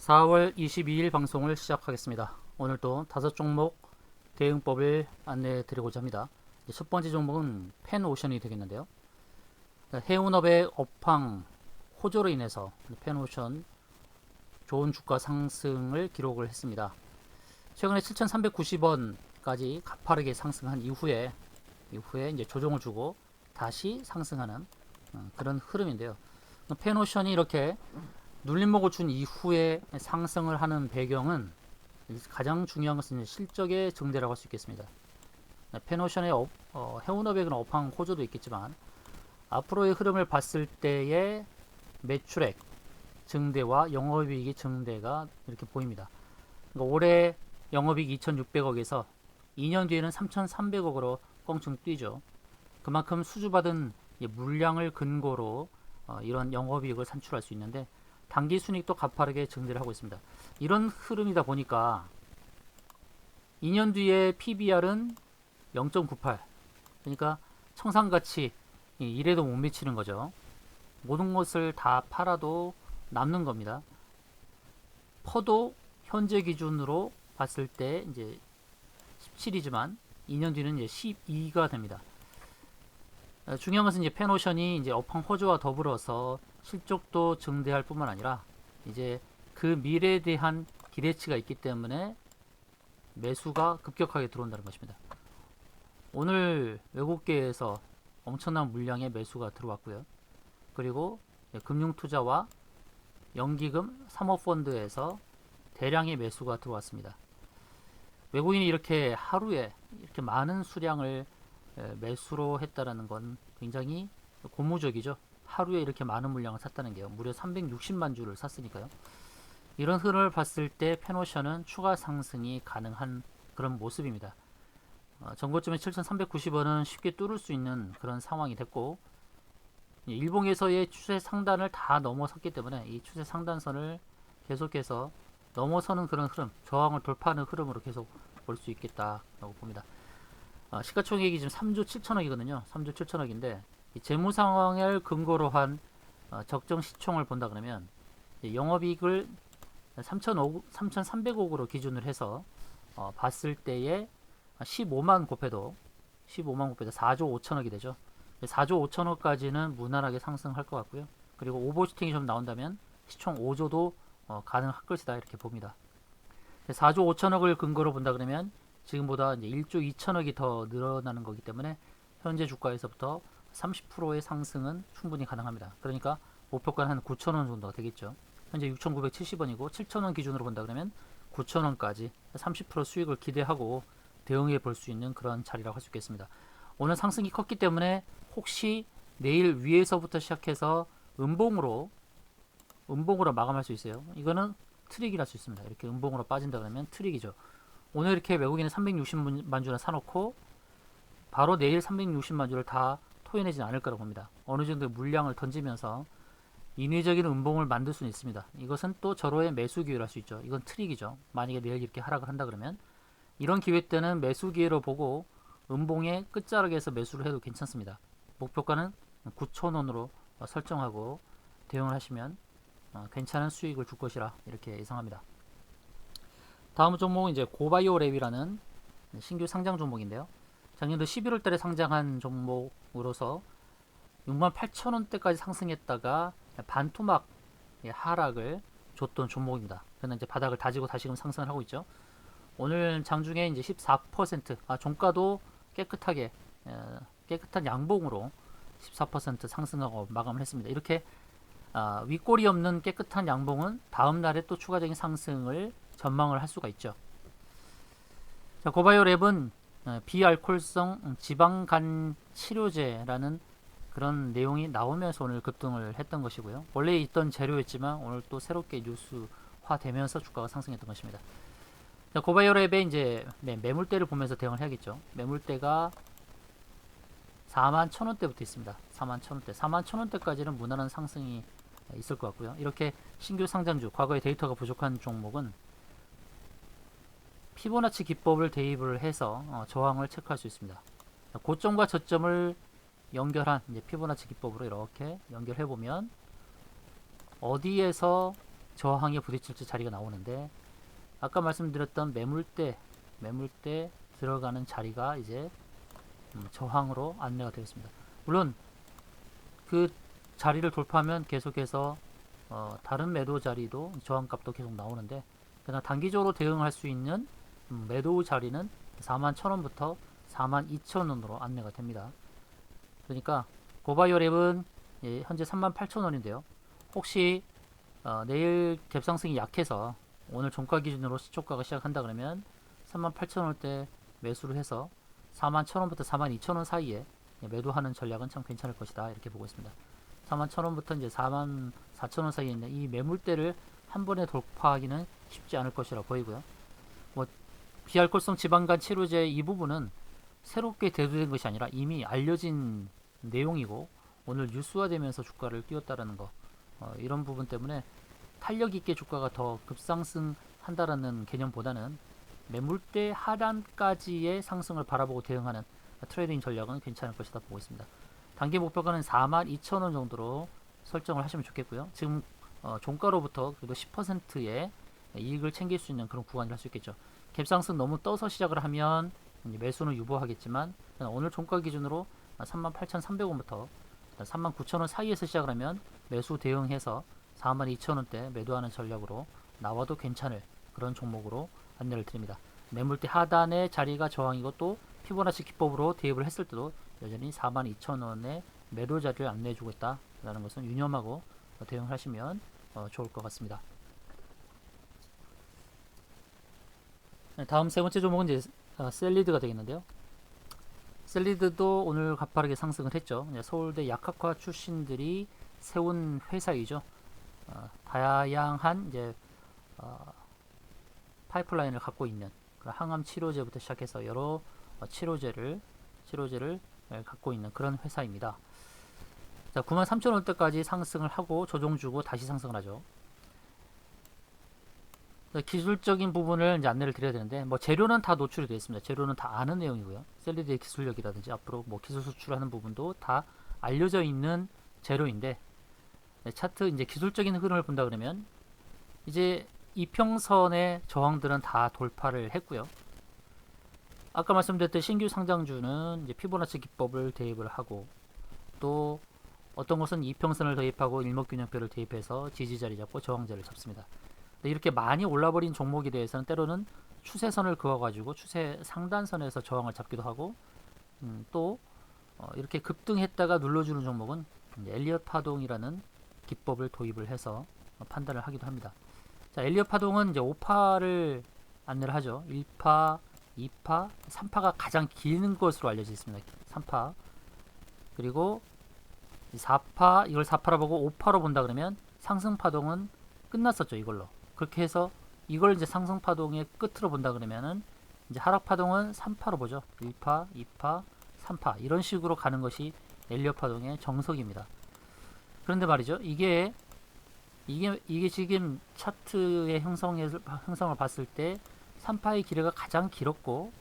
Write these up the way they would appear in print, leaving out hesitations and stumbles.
4월 22일 방송을 시작하겠습니다. 오늘도 5종목 대응법을 안내해 드리고자 합니다. 첫 번째 종목은 펜오션이 되겠는데요. 해운업의 업황 호조로 인해서 펜오션 좋은 주가 상승을 기록을 했습니다. 최근에 7,390원까지 가파르게 상승한 이후에 이제 조정을 주고 다시 상승하는 그런 흐름인데요. 펜오션이 이렇게 눌림목을 준 이후에 상승을 하는 배경은 가장 중요한 것은 실적의 증대라고 할 수 있겠습니다. 펜오션의 해운업의 업황 호조도 있겠지만 앞으로의 흐름을 봤을 때의 매출액 증대와 영업이익의 증대가 이렇게 보입니다. 그러니까 올해 영업이익 2,600억에서 2년 뒤에는 3,300억으로 껑충 뛰죠. 그만큼 수주받은 물량을 근거로 이런 영업이익을 산출할 수 있는데 당기 순이익도 가파르게 증대를 하고 있습니다. 이런 흐름이다 보니까 2년 뒤에 PBR은 0.98, 그러니까 청산가치 1에도 못 미치는 거죠. 모든 것을 다 팔아도 남는 겁니다. 퍼도 현재 기준으로 봤을 때 이제 17이지만 2년 뒤는 이제 12가 됩니다. 중요한 것은 이제 펜오션이 이제 업황 호조와 더불어서 실적도 증대할 뿐만 아니라 이제 그 미래에 대한 기대치가 있기 때문에 매수가 급격하게 들어온다는 것입니다. 오늘 외국계에서 엄청난 물량의 매수가 들어왔고요. 그리고 금융투자와 연기금 사모펀드에서 대량의 매수가 들어왔습니다. 외국인이 이렇게 하루에 이렇게 많은 수량을 매수로 했다는 건 굉장히 고무적이죠. 하루에 이렇게 많은 물량을 샀다는 게요. 무려 360만 주를 샀으니까요. 이런 흐름을 봤을 때 펜오션은 추가 상승이 가능한 그런 모습입니다. 전고점의 7,390원은 쉽게 뚫을 수 있는 그런 상황이 됐고, 일봉에서의 추세 상단을 다 넘어섰기 때문에 이 추세 상단선을 계속해서 넘어서는 그런 흐름, 저항을 돌파하는 흐름으로 계속 볼 수 있겠다라고 봅니다. 시가총액이 지금 3조 7천억이거든요. 3조 7천억인데 재무 상황을 근거로 한 적정 시총을 본다 그러면 영업이익을 3,300억으로 기준을 해서 봤을 때에 15만 곱해도 4조 5천억이 되죠. 4조 5천억까지는 무난하게 상승할 것 같고요. 그리고 오버슈팅이 좀 나온다면 시총 5조도 가능할 것이다 이렇게 봅니다. 4조 5천억을 근거로 본다 그러면 지금보다 이제 1조 2천억이 더 늘어나는 거기 때문에 현재 주가에서부터 30%의 상승은 충분히 가능합니다. 그러니까 목표가는 한 9천원 정도가 되겠죠. 현재 6,970원이고 7천원 기준으로 본다 그러면 9천원까지 30% 수익을 기대하고 대응해 볼 수 있는 그런 자리라고 할 수 있겠습니다. 오늘 상승이 컸기 때문에 혹시 내일 위에서부터 시작해서 음봉으로 마감할 수 있어요. 이거는 트릭이라 수 있습니다. 이렇게 음봉으로 빠진다 그러면 트릭이죠. 오늘 이렇게 외국인은 360만 주나 사놓고 바로 내일 360만 주를 다 토해내지는 않을 거라고 봅니다. 어느 정도 물량을 던지면서 인위적인 음봉을 만들 수는 있습니다. 이것은 또 절호의 매수 기회를 할 수 있죠. 이건 트릭이죠. 만약에 내일 이렇게 하락을 한다 그러면 이런 기회 때는 매수 기회로 보고 음봉의 끝자락에서 매수를 해도 괜찮습니다. 목표가는 9,000원으로 설정하고 대응을 하시면 괜찮은 수익을 줄 것이라 이렇게 예상합니다. 다음 종목은 이제 고바이오랩이라는 신규 상장 종목인데요. 작년도 11월 달에 상장한 종목으로서 68,000원대까지 상승했다가 반토막 하락을 줬던 종목입니다. 그러나 이제 바닥을 다지고 다시금 상승을 하고 있죠. 오늘 장중에 이제 14%, 종가도 깨끗한 양봉으로 14% 상승하고 마감을 했습니다. 이렇게 윗골이 없는 깨끗한 양봉은 다음 날에 또 추가적인 상승을 전망을 할 수가 있죠. 자, 고바이오랩은 비알코올성 지방간 치료제라는 그런 내용이 나오면서 오늘 급등을 했던 것이고요. 원래 있던 재료였지만 오늘 또 새롭게 뉴스화되면서 주가가 상승했던 것입니다. 자, 고바이오랩의 이제 매물대를 보면서 대응을 해야겠죠. 매물대가 41,000원대부터 있습니다. 41,000원대. 41,000원대까지는 무난한 상승이 있을 것 같고요. 이렇게 신규 상장주, 과거에 데이터가 부족한 종목은 피보나치 기법을 대입을 해서 저항을 체크할 수 있습니다. 고점과 저점을 연결한 이제 피보나치 기법으로 이렇게 연결해 보면 어디에서 저항에 부딪힐 자리가 나오는데, 아까 말씀드렸던 매물대 들어가는 자리가 이제 저항으로 안내가 되었습니다. 물론 그 자리를 돌파하면 계속해서 다른 매도 자리도 저항값도 계속 나오는데, 그러나 단기적으로 대응할 수 있는 매도 자리는 41,000원부터 42,000원으로 안내가 됩니다. 그러니까 고바이오랩은 현재 38,000원인데요. 혹시 내일 갭상승이 약해서 오늘 종가 기준으로 시초가가 시작한다 그러면 38,000원대 매수를 해서 41,000원부터 42,000원 사이에 매도하는 전략은 참 괜찮을 것이다, 이렇게 보고 있습니다. 41,000원부터 이제 44,000원 사이에 있는 이 매물대를 한 번에 돌파하기는 쉽지 않을 것이라 보이고요. 뭐 비알코올성 지방간 치료제 이 부분은 새롭게 대두된 것이 아니라 이미 알려진 내용이고, 오늘 뉴스화되면서 주가를 띄웠다라는 거, 이런 부분 때문에 탄력 있게 주가가 더 급상승한다라는 개념보다는 매물대 하단까지의 상승을 바라보고 대응하는 트레이딩 전략은 괜찮을 것이다 보고 있습니다. 단기 목표가는 42,000원 정도로 설정을 하시면 좋겠고요. 지금 종가로부터 그래도 10%의 이익을 챙길 수 있는 그런 구간을 할 수 있겠죠. 갭상승 너무 떠서 시작을 하면 매수는 유보하겠지만, 오늘 종가 기준으로 38,300원부터 39,000원 사이에서 시작을 하면 매수 대응해서 42,000원대 매도하는 전략으로 나와도 괜찮을 그런 종목으로 안내를 드립니다. 매물대 하단의 자리가 저항이고, 또 피보나치 기법으로 대입을 했을 때도 여전히 42,000원의 매도 자리를 안내해주고 있다라는 것은 유념하고 대응하시면 좋을 것 같습니다. 다음 세 번째 종목은 이제 셀리드가 되겠는데요. 셀리드도 오늘 가파르게 상승을 했죠. 서울대 약학과 출신들이 세운 회사이죠. 다양한 이제 파이프라인을 갖고 있는 항암 치료제부터 시작해서 여러 치료제를 갖고 있는 그런 회사입니다. 자, 93,000원대까지 상승을 하고 조정 주고 다시 상승을 하죠. 기술적인 부분을 이제 안내를 드려야 되는데, 뭐 재료는 다 노출이 되어 있습니다. 재료는 다 아는 내용이고요. 셀리드의 기술력이라든지 앞으로 뭐 기술 수출하는 부분도 다 알려져 있는 재료인데, 차트 이제 기술적인 흐름을 본다 그러면 이제 이평선의 저항들은 다 돌파를 했고요. 아까 말씀드렸던 신규 상장주는 이제 피보나치 기법을 대입을 하고, 또 어떤 것은 이평선을 대입하고 일목균형표를 대입해서 지지자리 잡고 저항자를 잡습니다. 이렇게 많이 올라버린 종목에 대해서는 때로는 추세선을 그어가지고 추세 상단선에서 저항을 잡기도 하고, 또 이렇게 급등했다가 눌러주는 종목은 엘리엇 파동이라는 기법을 도입을 해서 판단을 하기도 합니다. 자, 엘리엇 파동은 이제 5파를 안내를 하죠. 1파, 2파, 3파가 가장 긴 것으로 알려져 있습니다. 3파. 그리고 4파, 이걸 4파라 보고 5파로 본다 그러면 상승 파동은 끝났었죠, 이걸로. 그렇게 해서 이걸 이제 상승 파동의 끝으로 본다 그러면은 이제 하락 파동은 3파로 보죠. 1파, 2파, 3파. 이런 식으로 가는 것이 엘리엇 파동의 정석입니다. 그런데 말이죠. 이게 지금 차트의 형성을 봤을 때 3파의 기회가 가장 길었고,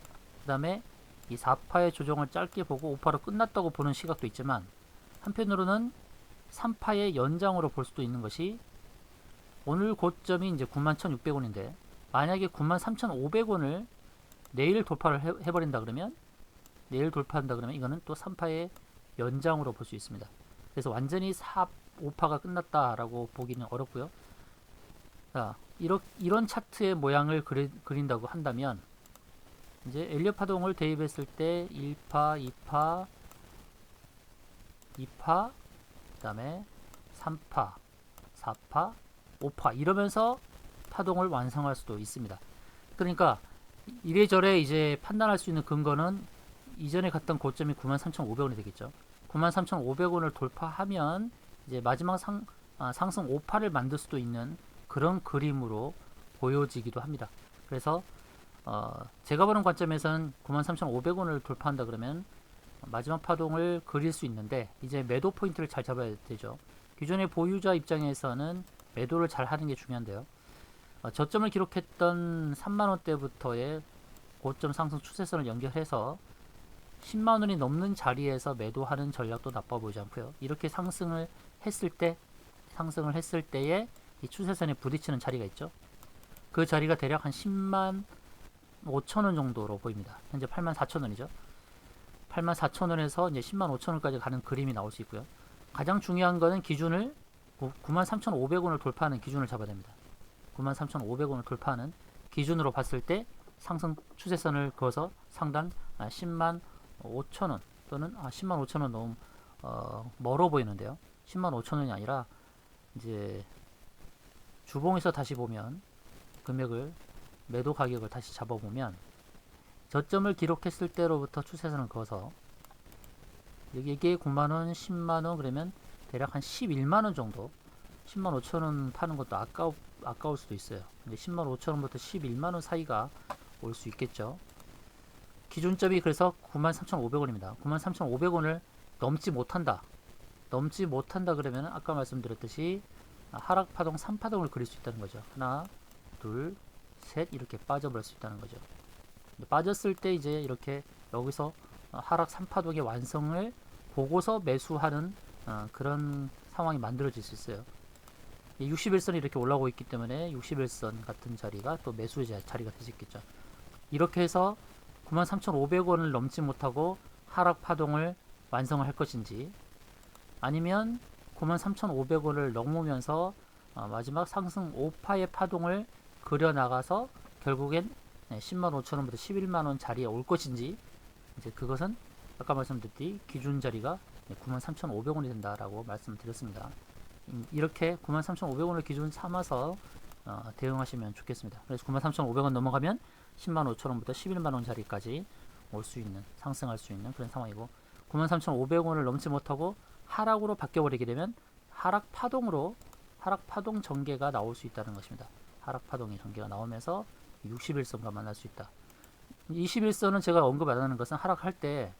그 다음에 이 4파의 조정을 짧게 보고 5파로 끝났다고 보는 시각도 있지만, 한편으로는 3파의 연장으로 볼 수도 있는 것이, 오늘 고점이 이제 91,600원인데 만약에 93,500원을 내일 돌파를 해버린다 그러면, 내일 돌파한다 그러면 이거는 또 3파의 연장으로 볼 수 있습니다. 그래서 완전히 5파가 끝났다라고 보기는 어렵고요. 자, 이런 차트의 모양을 그린다고 한다면, 이제 엘리엇 파동을 대입했을 때 1파, 2파, 2파, 그 다음에 3파, 4파, 5파 이러면서 파동을 완성할 수도 있습니다. 그러니까 이래저래 이제 판단할 수 있는 근거는 이전에 갔던 고점이 93,500원이 되겠죠. 93,500원을 돌파하면 이제 마지막 상승 5파를 만들 수도 있는 그런 그림으로 보여지기도 합니다. 그래서 제가 보는 관점에서는 93,500원을 돌파한다 그러면 마지막 파동을 그릴 수 있는데, 이제 매도 포인트를 잘 잡아야 되죠. 기존의 보유자 입장에서는 매도를 잘 하는 게 중요한데요. 저점을 기록했던 3만원대부터의 고점 상승 추세선을 연결해서 10만원이 넘는 자리에서 매도하는 전략도 나빠 보이지 않고요. 이렇게 상승을 했을 때에 이 추세선에 부딪히는 자리가 있죠. 그 자리가 대략 한 10만 5천원 정도로 보입니다. 현재 8만 4천원이죠. 8만 4천원에서 이제 10만 5천원까지 가는 그림이 나올 수 있고요. 가장 중요한 거는 기준을 9만 3,500원을 돌파하는 기준을 잡아야 됩니다. 9만 3,500원을 돌파하는 기준으로 봤을 때 상승 추세선을 그어서 상단 10만 5천원 또는 10만 5천원 너무 멀어 보이는데요. 10만 5천원이 아니라 이제 주봉에서 다시 보면 금액을 매도 가격을 다시 잡아보면 저점을 기록했을 때로부터 추세선을 그어서 이게 9만원, 10만원 그러면 대략 한 11만원 정도 10만 5천원 파는 것도 아까울 수도 있어요. 근데 10만 5천원부터 11만원 사이가 올 수 있겠죠. 기준점이 그래서 93,500원입니다. 93,500원을 넘지 못한다. 그러면 아까 말씀드렸듯이 하락파동 3파동을 그릴 수 있다는 거죠. 하나, 둘, 셋 이렇게 빠져버릴 수 있다는 거죠. 빠졌을 때 이제 이렇게 여기서 하락 3파동의 완성을 보고서 매수하는 그런 상황이 만들어질 수 있어요. 61선이 이렇게 올라오고 있기 때문에 61선 같은 자리가 또 매수의 자리가 될 수 있겠죠. 이렇게 해서 93,500원을 넘지 못하고 하락 파동을 완성을 할 것인지 아니면 93,500원을 넘으면서 마지막 상승 5파의 파동을 그려나가서 결국엔 10만 5천원부터 11만원 자리에 올 것인지 이제 그것은 아까 말씀드렸듯이 기준 자리가 93,500원이 된다라고 말씀드렸습니다. 이렇게 93,500원을 기준 삼아서 대응하시면 좋겠습니다. 그래서 93,500원 넘어가면 10만 5천원부터 11만원 자리까지 올 수 있는 상승할 수 있는 그런 상황이고 93,500원을 넘지 못하고 하락으로 바뀌어버리게 되면 하락 파동 전개가 나올 수 있다는 것입니다. 하락 파동의 전개가 나오면서 61선과 만날 수 있다. 21선은 제가 언급 안 하는 것은 하락할 때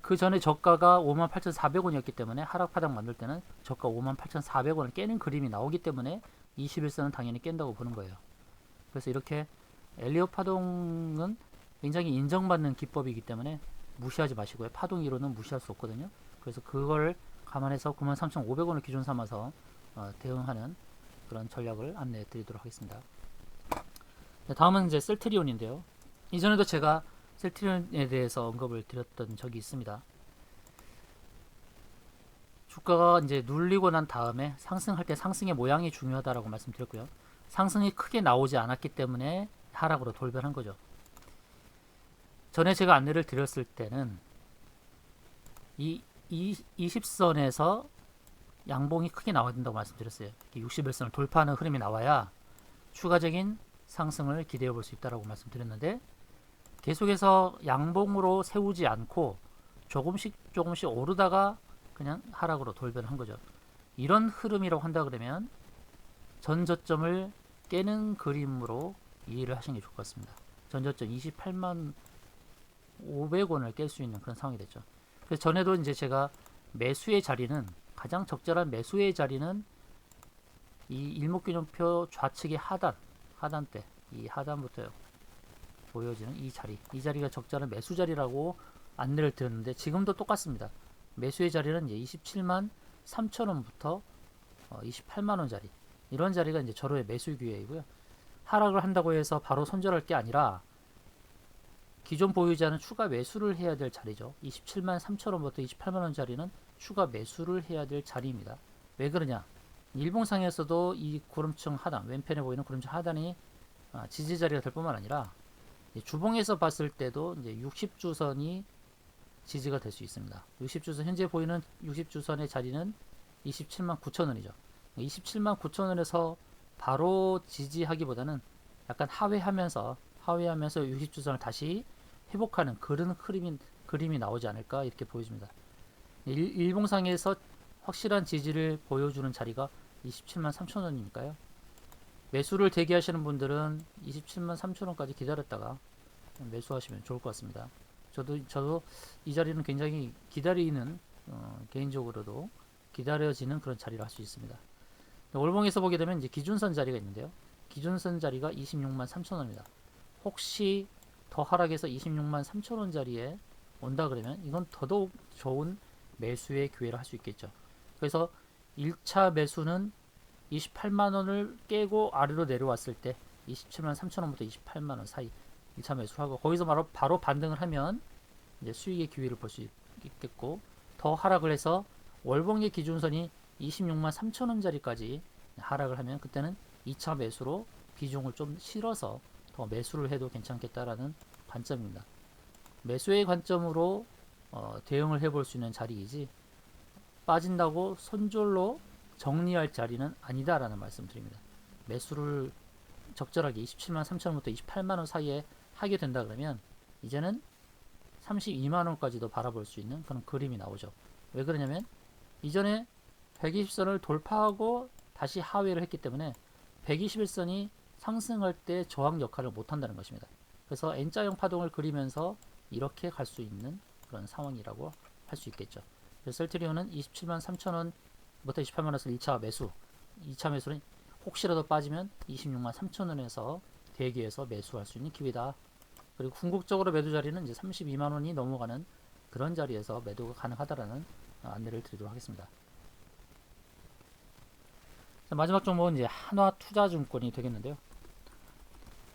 그 전에 저가가 58,400원이었기 때문에 하락 파동 만들 때는 저가 58,400원을 깨는 그림이 나오기 때문에 21선은 당연히 깬다고 보는 거예요. 그래서 이렇게 엘리엇 파동은 굉장히 인정받는 기법이기 때문에 무시하지 마시고요. 파동 이론은 무시할 수 없거든요. 그래서 그걸 감안해서 93,500원을 기준 삼아서 대응하는 그런 전략을 안내해 드리도록 하겠습니다. 다음은 이제 셀트리온인데요. 이전에도 제가 셀트리온에 대해서 언급을 드렸던 적이 있습니다. 주가가 이제 눌리고 난 다음에 상승할 때 상승의 모양이 중요하다라고 말씀드렸고요. 상승이 크게 나오지 않았기 때문에 하락으로 돌변한 거죠. 전에 제가 안내를 드렸을 때는 이 20선에서 양봉이 크게 나와야 된다고 말씀드렸어요. 61선을 돌파하는 흐름이 나와야 추가적인 상승을 기대해 볼 수 있다고 말씀드렸는데 계속해서 양봉으로 세우지 않고 조금씩 오르다가 그냥 하락으로 돌변한 거죠. 이런 흐름이라고 한다 그러면 전저점을 깨는 그림으로 이해를 하시는 게 좋을 것 같습니다. 전저점 28만 500원을 깰 수 있는 그런 상황이 됐죠. 그래서 전에도 이제 제가 매수의 자리는 가장 적절한 매수의 자리는 이 일목균형표 좌측의 하단대 이 하단부터 보여지는 이 자리가 적절한 매수 자리라고 안내를 드렸는데 지금도 똑같습니다. 매수의 자리는 이제 27만 3천원부터 28만원 자리 이런 자리가 이제 절호의 매수 기회이고요. 하락을 한다고 해서 바로 손절할 게 아니라 기존 보유자는 추가 매수를 해야 될 자리죠. 27만 3천원부터 28만원 자리는 추가 매수를 해야 될 자리입니다. 왜 그러냐? 일봉상에서도 이 구름층 하단, 왼편에 보이는 구름층 하단이 지지 자리가 될 뿐만 아니라 주봉에서 봤을 때도 이제 60주선이 지지가 될 수 있습니다. 60주선 현재 보이는 60주선의 자리는 27만 9천원이죠. 27만 9천원에서 바로 지지하기보다는 약간 하회하면서 60주선을 다시 회복하는 그런 그림이 나오지 않을까 이렇게 보여집니다. 일봉상에서 확실한 지지를 보여주는 자리가 27만 3천원이니까요. 매수를 대기하시는 분들은 27만 3천원까지 기다렸다가 매수하시면 좋을 것 같습니다. 저도 이 자리는 굉장히 기다리는 개인적으로도 기다려지는 그런 자리를 할 수 있습니다. 월봉에서 보게 되면 이제 기준선 자리가 있는데요. 기준선 자리가 26만 3천원입니다. 혹시 더 하락해서 26만 3천원 자리에 온다 그러면 이건 더더욱 좋은 매수의 기회를 할 수 있겠죠. 그래서 1차 매수는 28만 원을 깨고 아래로 내려왔을 때 27만 3천 원부터 28만 원 사이 1차 매수를 하고 거기서 바로 반등을 하면 이제 수익의 기회를 볼 수 있겠고, 더 하락을 해서 월봉의 기준선이 26만 3천 원짜리까지 하락을 하면 그때는 2차 매수로 비중을 좀 실어서 더 매수를 해도 괜찮겠다라는 관점입니다. 매수의 관점으로 대응을 해볼 수 있는 자리이지 빠진다고 손절로 정리할 자리는 아니다라는 말씀 드립니다. 매수를 적절하게 27만 3천원부터 28만 원 사이에 하게 된다 그러면 이제는 32만 원까지도 바라볼 수 있는 그런 그림이 나오죠. 왜 그러냐면 이전에 120선을 돌파하고 다시 하회를 했기 때문에 121선이 상승할 때 저항 역할을 못 한다는 것입니다. 그래서 N자형 파동을 그리면서 이렇게 갈 수 있는 그런 상황이라고 할 수 있겠죠. 그래서 셀트리온은 27만 3천원부터 28만 원에서 1차 매수, 2차 매수는 혹시라도 빠지면 26만 3천 원에서 대기해서 매수할 수 있는 기회다. 그리고 궁극적으로 매도 자리는 이제 32만 원이 넘어가는 그런 자리에서 매도가 가능하다라는 안내를 드리도록 하겠습니다. 자, 마지막 종목은 이제 한화투자증권이 되겠는데요.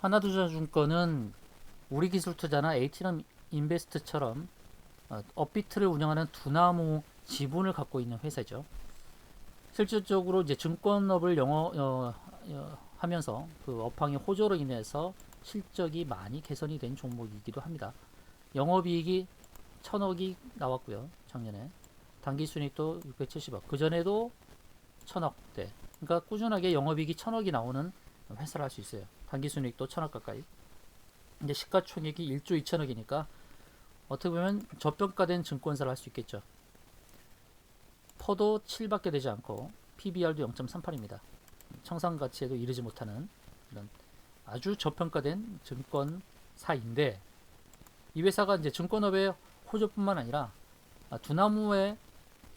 한화투자증권은 우리기술투자나 H남 인베스트처럼 업비트를 운영하는 두나무 지분을 갖고 있는 회사죠. 실질적으로 이제 증권업을 하면서 그 업황의 호조로 인해서 실적이 많이 개선이 된 종목이기도 합니다. 영업이익이 1,000억이 나왔고요. 작년에 당기순이익도 670억. 그 전에도 1,000억대. 그러니까 꾸준하게 영업이익이 1,000억이 나오는 회사를 할 수 있어요. 당기순이익도 1,000억 가까이. 이제 시가총액이 1조 2천억이니까 어떻게 보면 저평가된 증권사를 할 수 있겠죠. 퍼도 7밖에 되지 않고 PBR도 0.38입니다. 청산가치에도 이르지 못하는 이런 아주 저평가된 증권사인데, 이 회사가 이제 증권업의 호조뿐만 아니라 두나무에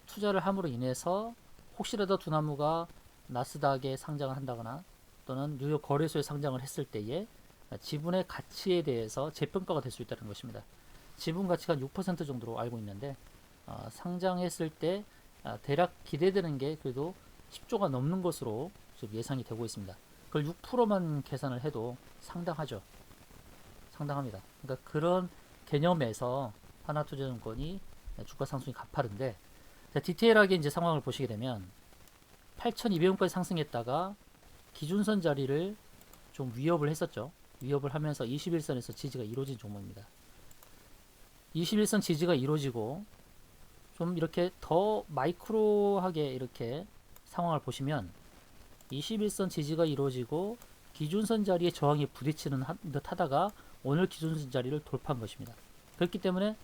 투자를 함으로 인해서 혹시라도 두나무가 나스닥에 상장을 한다거나 또는 뉴욕 거래소에 상장을 했을 때에 지분의 가치에 대해서 재평가가 될 수 있다는 것입니다. 지분 가치가 6% 정도로 알고 있는데 상장했을 때 대략 기대되는 게 그래도 10조가 넘는 것으로 예상이 되고 있습니다. 그걸 6%만 계산을 해도 상당하죠. 상당합니다. 그러니까 그런 개념에서 하나투자증권이 주가 상승이 가파른데, 디테일하게 이제 상황을 보시게 되면 8,200원까지 상승했다가 기준선 자리를 좀 위협을 했었죠. 위협을 하면서 21선에서 지지가 이루어진 종목입니다. 21선 지지가 이루어지고 좀 이렇게 더 마이크로하게 이렇게 상황을 보시면 21선 지지가 이루어지고 기준선 자리에 저항이 부딪히는 듯 하다가 오늘 기준선 자리를 돌파한 것입니다. 그렇기 때문에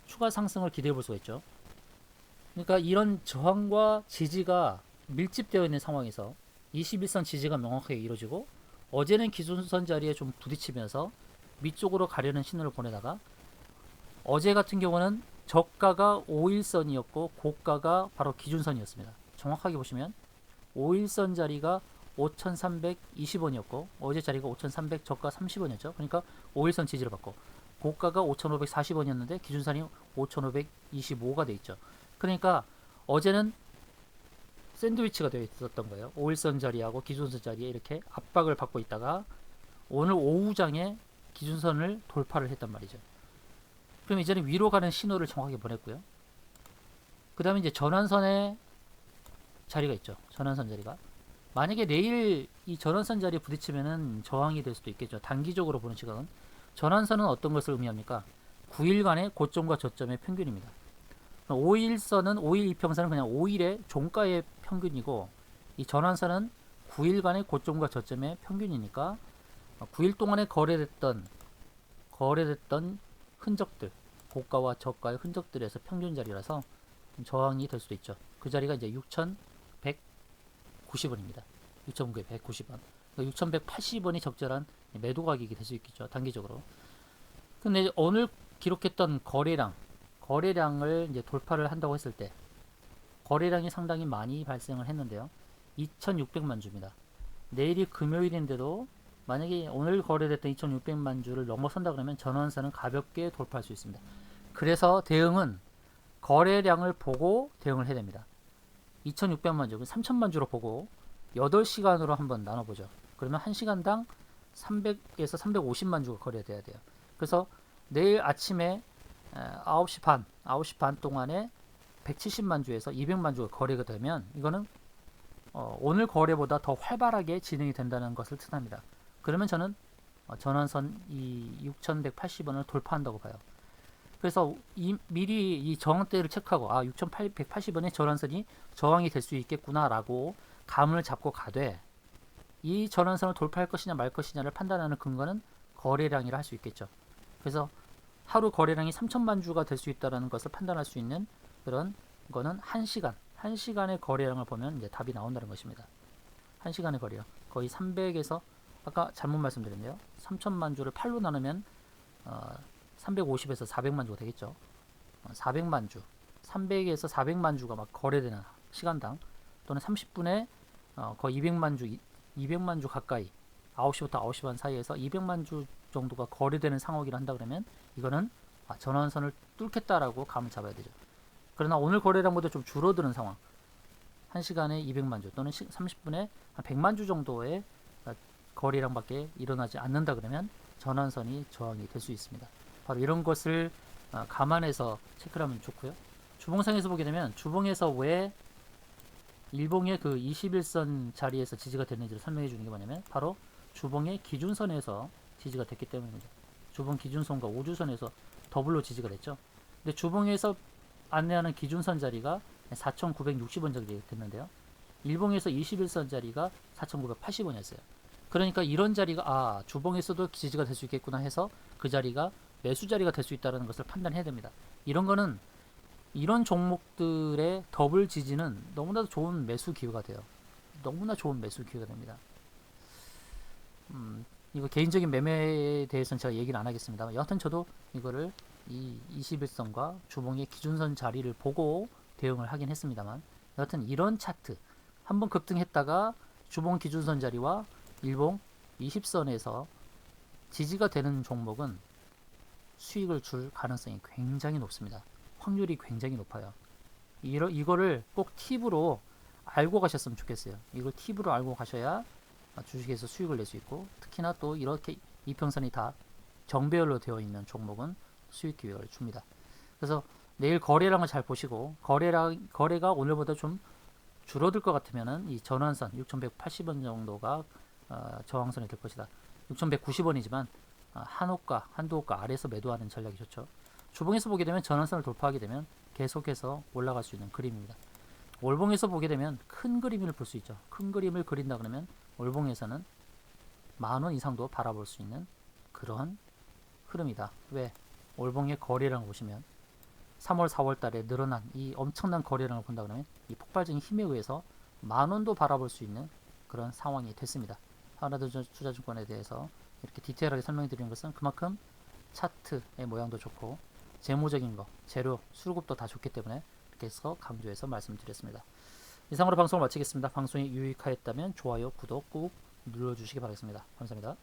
추가 상승을 기대해 볼 수가 있죠. 그러니까 이런 저항과 지지가 밀집되어 있는 상황에서 21선 지지가 명확하게 이루어지고 어제는 기준선 자리에 좀 부딪히면서 밑쪽으로 가려는 신호를 보내다가 어제 같은 경우는 저가가 5일선이었고 고가가 바로 기준선이었습니다. 정확하게 보시면 5일선 자리가 5,320원이었고 어제 자리가 5,300 저가 30원이었죠. 그러니까 5일선 지지를 받고 고가가 5,540원이었는데 기준선이 5,525가 돼 있죠. 그러니까 어제는 샌드위치가 되어 있었던 거예요. 5일선 자리하고 기준선 자리에 이렇게 압박을 받고 있다가 오늘 오후장에 기준선을 돌파를 했단 말이죠. 그럼 이제는 위로 가는 신호를 정확하게 보냈고요. 그 다음에 이제 전환선에 자리가 있죠. 전환선 자리가. 만약에 내일 이 전환선 자리에 부딪히면은 저항이 될 수도 있겠죠. 단기적으로 보는 시각은. 전환선은 어떤 것을 의미합니까? 9일간의 고점과 저점의 평균입니다. 5일선은 5일 이평선은 그냥 5일의 종가의 평균이고 이 전환선은 9일간의 고점과 저점의 평균이니까 9일 동안에 거래됐던 흔적들, 고가와 저가의 흔적들에서 평균 자리라서 저항이 될 수도 있죠. 그 자리가 이제 6,190원입니다. 6,990원. 6,180원이 적절한 매도 가격이 될 수 있겠죠. 단기적으로. 근데 오늘 기록했던 거래량을 이제 돌파를 한다고 했을 때 거래량이 상당히 많이 발생을 했는데요. 2,600만 주입니다. 내일이 금요일인데도 만약에 오늘 거래됐던 2,600만 주를 넘어선다 그러면 전환선은 가볍게 돌파할 수 있습니다. 그래서 대응은 거래량을 보고 대응을 해야 됩니다. 2,600만 주, 3,000만 주로 보고 8시간으로 한번 나눠보죠. 그러면 1시간당 300에서 350만 주가 거래돼야 돼요. 그래서 내일 아침에 9시 반 동안에 170만 주에서 200만 주가 거래가 되면 이거는 오늘 거래보다 더 활발하게 진행이 된다는 것을 뜻합니다. 그러면 저는 전환선 이 6180원을 돌파한다고 봐요. 그래서 미리 이 저항대를 체크하고 6180원의 전환선이 저항이 될 수 있겠구나 라고 감을 잡고 가되, 이 전환선을 돌파할 것이냐 말 것이냐를 판단하는 근거는 거래량이라 할 수 있겠죠. 그래서 하루 거래량이 3천만 주가 될 수 있다는 것을 판단할 수 있는 그런 거는 1시간의 거래량을 보면 이제 답이 나온다는 것입니다. 1시간의 거래량 거의 300에서, 아까 잘못 말씀드렸네요. 3천만 주를 8로 나누면 350에서 400만 주가 되겠죠. 400만 주, 300에서 400만 주가 막 거래되는 시간당, 또는 30분에 거의 200만 주 가까이 9시부터 9시 반 사이에서 200만 주 정도가 거래되는 상황이라 한다 그러면 이거는 전환선을 뚫겠다라고 감을 잡아야 되죠. 그러나 오늘 거래량보다 좀 줄어드는 상황, 1시간에 200만 주 또는 30분에 한 100만 주 정도의 거래량밖에 일어나지 않는다 그러면 전환선이 저항이 될 수 있습니다. 바로 이런 것을 감안해서 체크를 하면 좋고요. 주봉상에서 보게 되면 주봉에서 왜 일봉의 그 21선 자리에서 지지가 됐는지를 설명해 주는 게 뭐냐면 바로 주봉의 기준선에서 지지가 됐기 때문입니다. 주봉 기준선과 5주선에서 더블로 지지가 됐죠. 근데 주봉에서 안내하는 기준선 자리가 4,960원 정도 됐는데요. 일봉에서 21선 자리가 4,980원이었어요. 그러니까 이런 자리가 주봉에서도 지지가 될 수 있겠구나 해서 그 자리가 매수 자리가 될 수 있다는 것을 판단해야 됩니다. 이런 거는, 이런 종목들의 더블 지지는 너무나도 좋은 매수 기회가 돼요. 너무나 좋은 매수 기회가 됩니다. 이거 개인적인 매매에 대해서는 제가 얘기를 안 하겠습니다. 여하튼 저도 이거를 이 21선과 주봉의 기준선 자리를 보고 대응을 하긴 했습니다만, 여하튼 이런 차트 한번 급등했다가 주봉 기준선 자리와 일봉 20선에서 지지가 되는 종목은 수익을 줄 가능성이 굉장히 높습니다. 확률이 굉장히 높아요. 이거를 꼭 팁으로 알고 가셨으면 좋겠어요. 이걸 팁으로 알고 가셔야 주식에서 수익을 낼 수 있고, 특히나 또 이렇게 이평선이 다 정배열로 되어 있는 종목은 수익 기회를 줍니다. 그래서 내일 거래량을 잘 보시고, 거래가 오늘보다 좀 줄어들 것 같으면은 이 전환선 6,180원 정도가 저항선이 될 것이다. 6,190원이지만 한도가 아래에서 매도하는 전략이 좋죠. 주봉에서 보게 되면 전환선을 돌파하게 되면 계속해서 올라갈 수 있는 그림입니다. 월봉에서 보게 되면 큰 그림을 볼 수 있죠. 큰 그림을 그린다 그러면 월봉에서는 10,000원 이상도 바라볼 수 있는 그런 흐름이다. 왜? 월봉의 거래량을 보시면 3월, 4월 달에 늘어난 이 엄청난 거래량을 본다 그러면 이 폭발적인 힘에 의해서 10,000원도 바라볼 수 있는 그런 상황이 됐습니다. 하나투자증권에 대해서 이렇게 디테일하게 설명해 드리는 것은 그만큼 차트의 모양도 좋고 재무적인 거, 재료, 수급도 다 좋기 때문에 이렇게 해서 강조해서 말씀드렸습니다. 이상으로 방송을 마치겠습니다. 방송이 유익하였다면 좋아요, 구독 꾹 눌러주시기 바라겠습니다. 감사합니다.